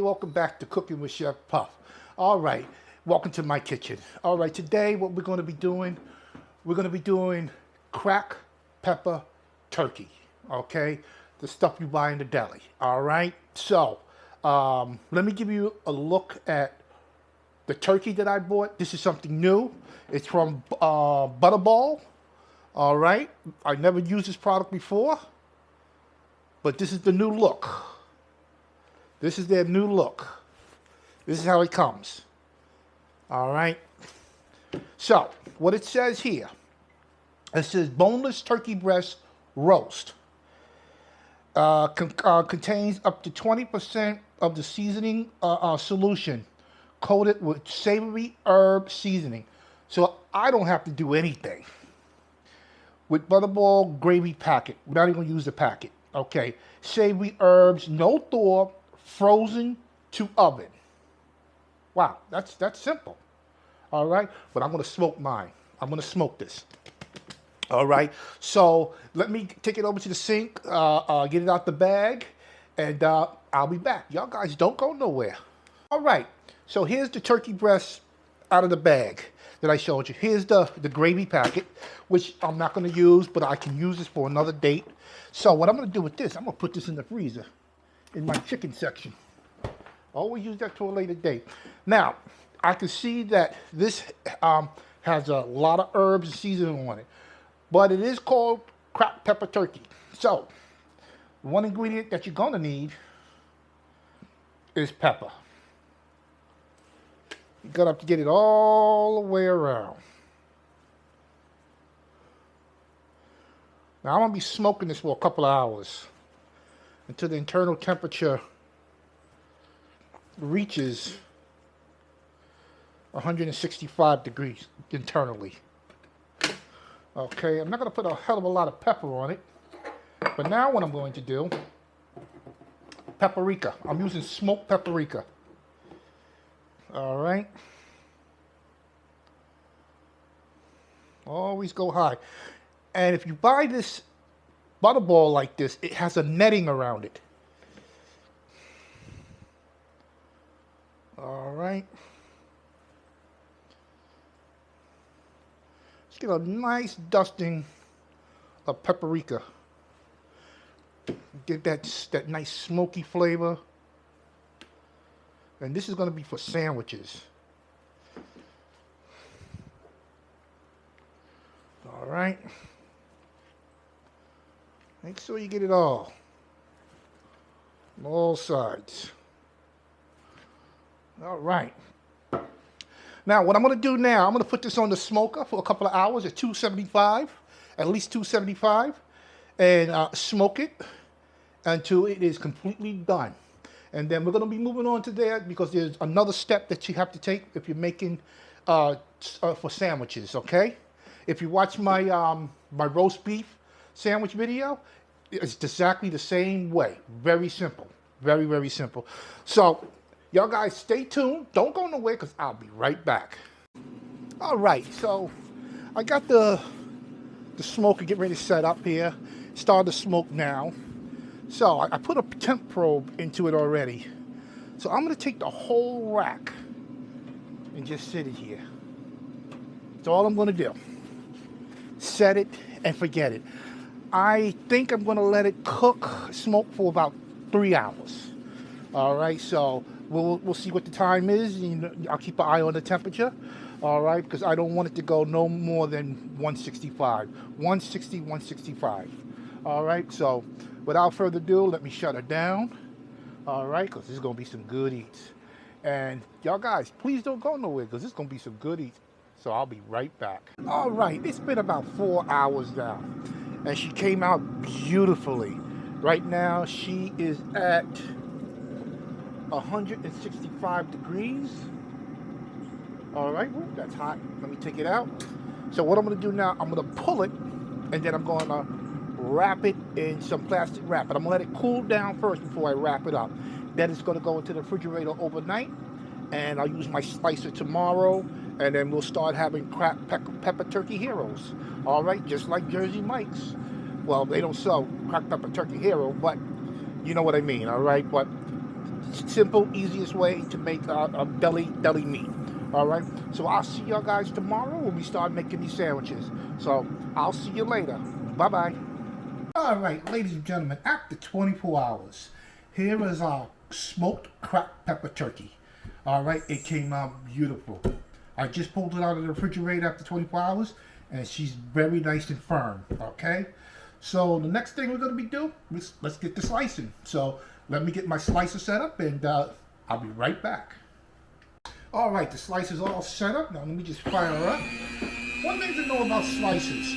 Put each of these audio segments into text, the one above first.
welcome back to Cooking with Chef Puff. All right, welcome to my kitchen. All right, today what we're going to be doing, cracked pepper turkey, okay? The stuff you buy in the deli, all right? So, let me give you a look at the turkey that I bought. This is something new. It's from Butterball, all right? I never used this product before, but this is the new look. This is their new look. This is how it comes. All right. So, what it says here, it says boneless turkey breast roast. Contains up to 20% of the seasoning solution coated with savory herb seasoning. So I don't have to do anything. With Butterball gravy packet. We're not even going to use the packet. Okay. Savory herbs, no thaw, frozen to oven. Wow, that's simple. All right, but I'm gonna smoke mine. I'm gonna smoke this. All right, so let me take it over to the sink, get it out the bag, and I'll be back. Y'all guys don't go nowhere. All right, so here's the turkey breast out of the bag that I showed you. Here's the gravy packet, which I'm not gonna use, but I can use this for another date. So what I'm gonna do with this, I'm gonna put this in the freezer, in my chicken section. Always use that to a later date. Now, I can see that this has a lot of herbs and seasoning on it, but it is called cracked pepper turkey. So, one ingredient that you're gonna need is pepper. You gotta have to get it all the way around. Now, I'm gonna be smoking this for a couple of hours until the internal temperature reaches 165 degrees internally. Okay, I'm not going to put a hell of a lot of pepper on it, but now what I'm going to do, paprika. I'm using smoked paprika. All right. Always go high. And if you buy this Butterball like this, it has a netting around it. All right. Let's get a nice dusting of paprika. Get that nice smoky flavor. And this is going to be for sandwiches. All right. Make sure you get it all. On all sides. All right. Now, what I'm going to do now, I'm going to put this on the smoker for a couple of hours at 275, at least 275, and smoke it until it is completely done. And then we're going to be moving on to that because there's another step that you have to take if you're making for sandwiches, okay? If you watch my my roast beef sandwich video, it's exactly the same way. Very simple. Very, very simple. So, y'all guys stay tuned. Don't go nowhere because I'll be right back. All right, so I got the smoker getting ready to set up here. Start to smoke now. So I put a temp probe into it already. So I'm going to take the whole rack and just sit it here. That's all I'm going to do. Set it and forget it. I think I'm going to let it smoke for about 3 hours. All right, so we'll see what the time is. I'll keep an eye on the temperature. All right, because I don't want it to go no more than 165. 160, 165. All right, so without further ado, let me shut it down. All right, because this is going to be some good eats. And y'all guys, please don't go nowhere because this is going to be some good eats. So I'll be right back. All right, it's been about 4 hours now. And she came out beautifully. Right now, she is at 165 degrees. All right, well, that's hot. Let me take it out. So what I'm going to do now, I'm going to pull it, and then I'm going to wrap it in some plastic wrap. But I'm going to let it cool down first before I wrap it up. Then it's going to go into the refrigerator overnight, and I'll use my slicer tomorrow, and then we'll start having cracked pepper turkey heroes. All right, just like Jersey Mike's. Well, they don't sell cracked pepper turkey hero, but you know what I mean, all right? But simple, easiest way to make a deli meat. All right. So I'll see y'all guys tomorrow when we start making these sandwiches. So I'll see you later. Bye bye. All right, ladies and gentlemen, after 24 hours, here is our smoked cracked pepper turkey. All right, it came out beautiful. I just pulled it out of the refrigerator after 24 hours, and she's very nice and firm. Okay. So the next thing we're going to be doing is let's get the slicing. So let me get my slicer set up, and I'll be right back. All right, the slicer's all set up. Now let me just fire her up. One thing to know about slicers,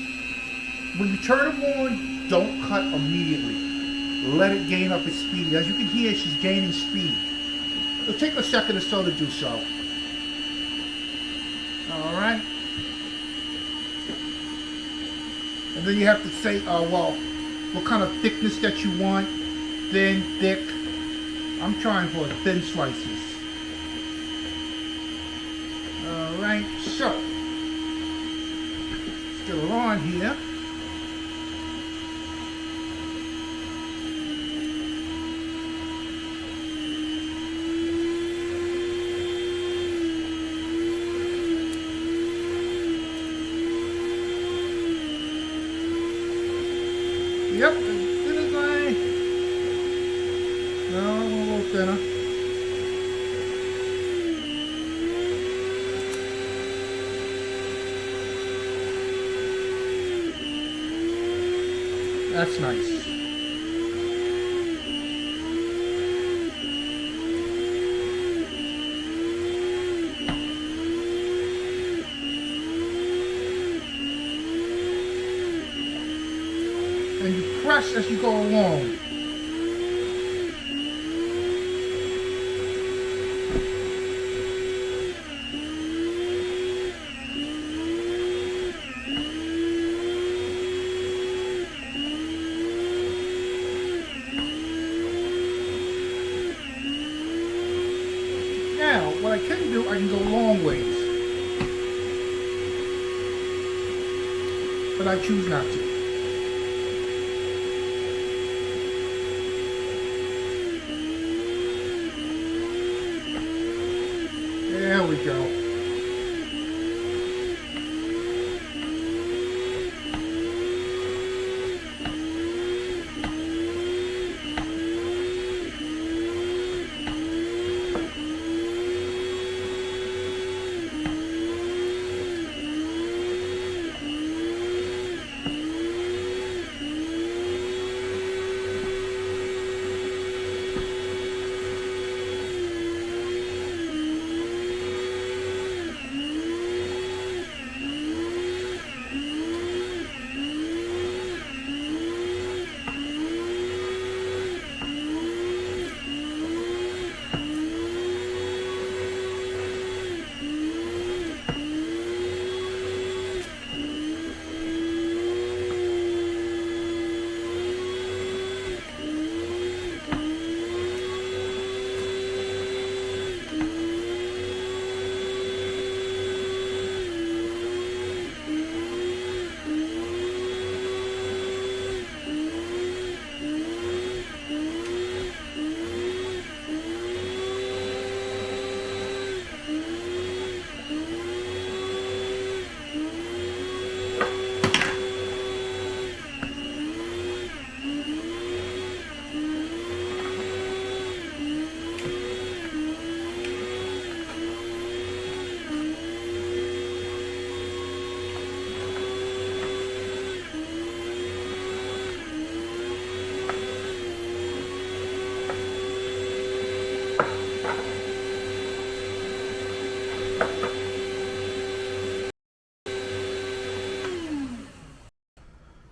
when you turn them on, don't cut immediately. Let it gain up its speed. As you can hear, she's gaining speed. It'll take a second or so to do so. All right. And then you have to say, well, what kind of thickness that you want. Thin, thick. I'm trying for thin slices. Alright, so. Still on here. Yep, as thin as no, a little thinner. That's nice. And you press as you go along. Now, what I can do, I can go long ways. But I choose not to. There we go.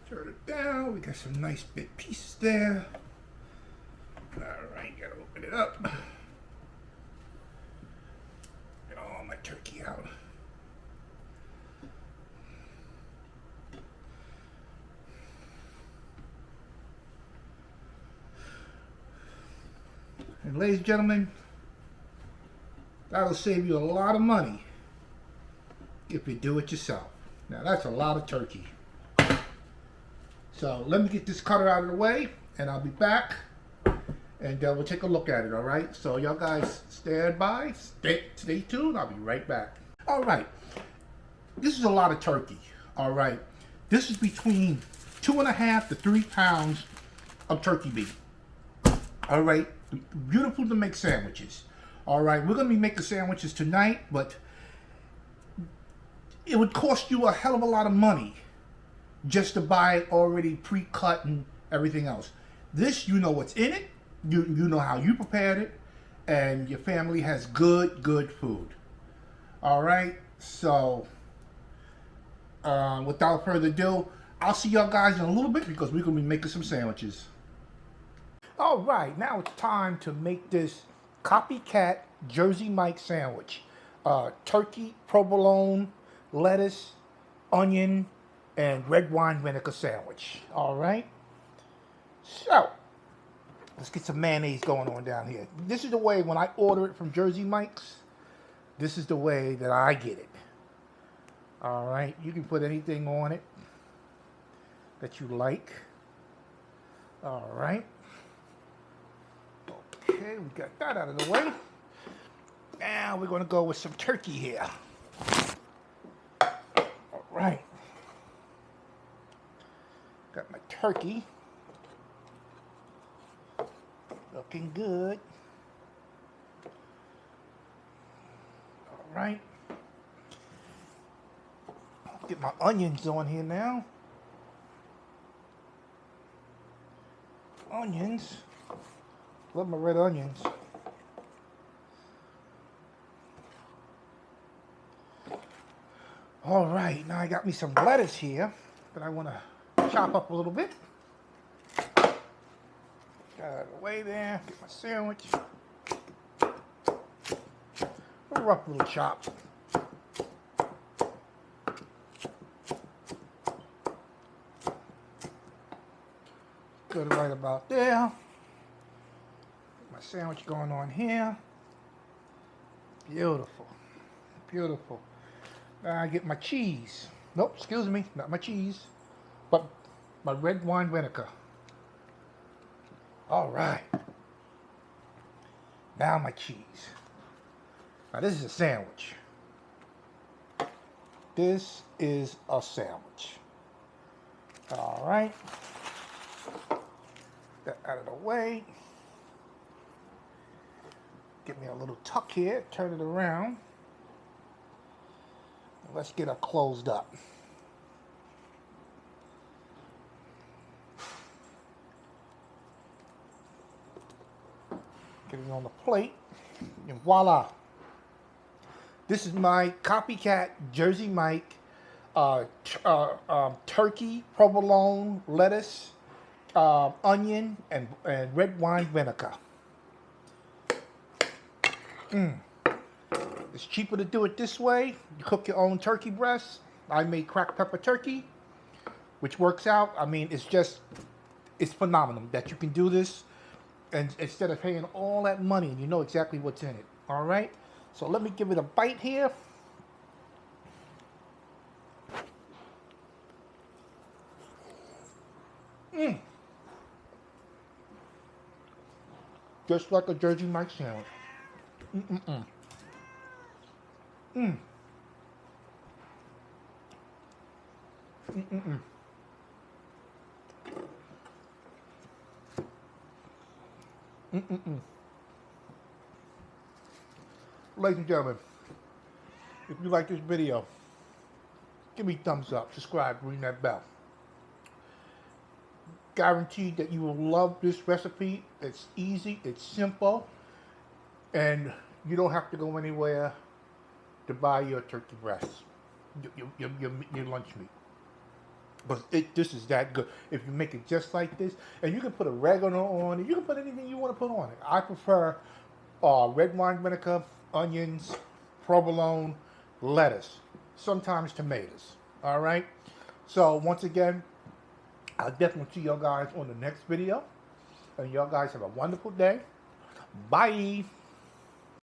Turn it down. We got some nice big pieces there. Alright, gotta open it up. Get all my turkey out. And ladies and gentlemen, that'll save you a lot of money if you do it yourself. Now that's a lot of turkey. So let me get this cutter out of the way and I'll be back and we'll take a look at it, all right? So y'all guys stand by, stay tuned. I'll be right back. All right, this is a lot of turkey, all right? This is between 2.5 to 3 pounds of turkey meat, all right? Beautiful to make sandwiches, all right? We're gonna be making sandwiches tonight, but it would cost you a hell of a lot of money just to buy it already pre-cut and everything else. This, you know what's in it, you know how you prepared it, and your family has good food. All right, so without further ado, I'll see y'all guys in a little bit because we're gonna be making some sandwiches. All right, now it's time to make this copycat Jersey Mike sandwich. Turkey, provolone, lettuce, onion, and red wine vinegar sandwich. All right, so let's get some mayonnaise going on down here. This is the way when I order it from Jersey Mike's, this is the way that I get it. All right, you can put anything on it that you like. All right. Okay, we got that out of the way. Now we're going to go with some turkey here. All right. Got my turkey. Looking good. All right. Get my onions on here now. Onions. Love my red onions. All right, now I got me some lettuce here that I want to chop up a little bit. Got it out of the way there. Get my sandwich. A rough little chop. Good right about there. My sandwich going on here. Beautiful. Beautiful. Now I get my cheese. Nope, excuse me, not my cheese, but my red wine vinegar. All right. Now my cheese. Now this is a sandwich. This is a sandwich. All right. That out of the way. Get me a little tuck here, turn it around. Let's get her closed up. Get it on the plate, and voila. This is my copycat Jersey Mike turkey, provolone, lettuce, onion, and red wine vinegar. It's cheaper to do it this way. You cook your own turkey breast. I made cracked pepper turkey, which works out. I mean, it's phenomenal that you can do this, and instead of paying all that money, and you know exactly what's in it. All right. So let me give it a bite here. Just like a Jersey Mike sandwich. Ladies and gentlemen, if you like this video, give me a thumbs up, subscribe, ring that bell. Guaranteed that you will love this recipe. It's easy, it's simple, and you don't have to go anywhere to buy your turkey breasts, your lunch meat. But this is that good. If you make it just like this, and you can put oregano on it, you can put anything you want to put on it. I prefer red wine vinegar, onions, provolone, lettuce, sometimes tomatoes. All right. So once again, I'll definitely see y'all guys on the next video. And y'all guys have a wonderful day. Bye.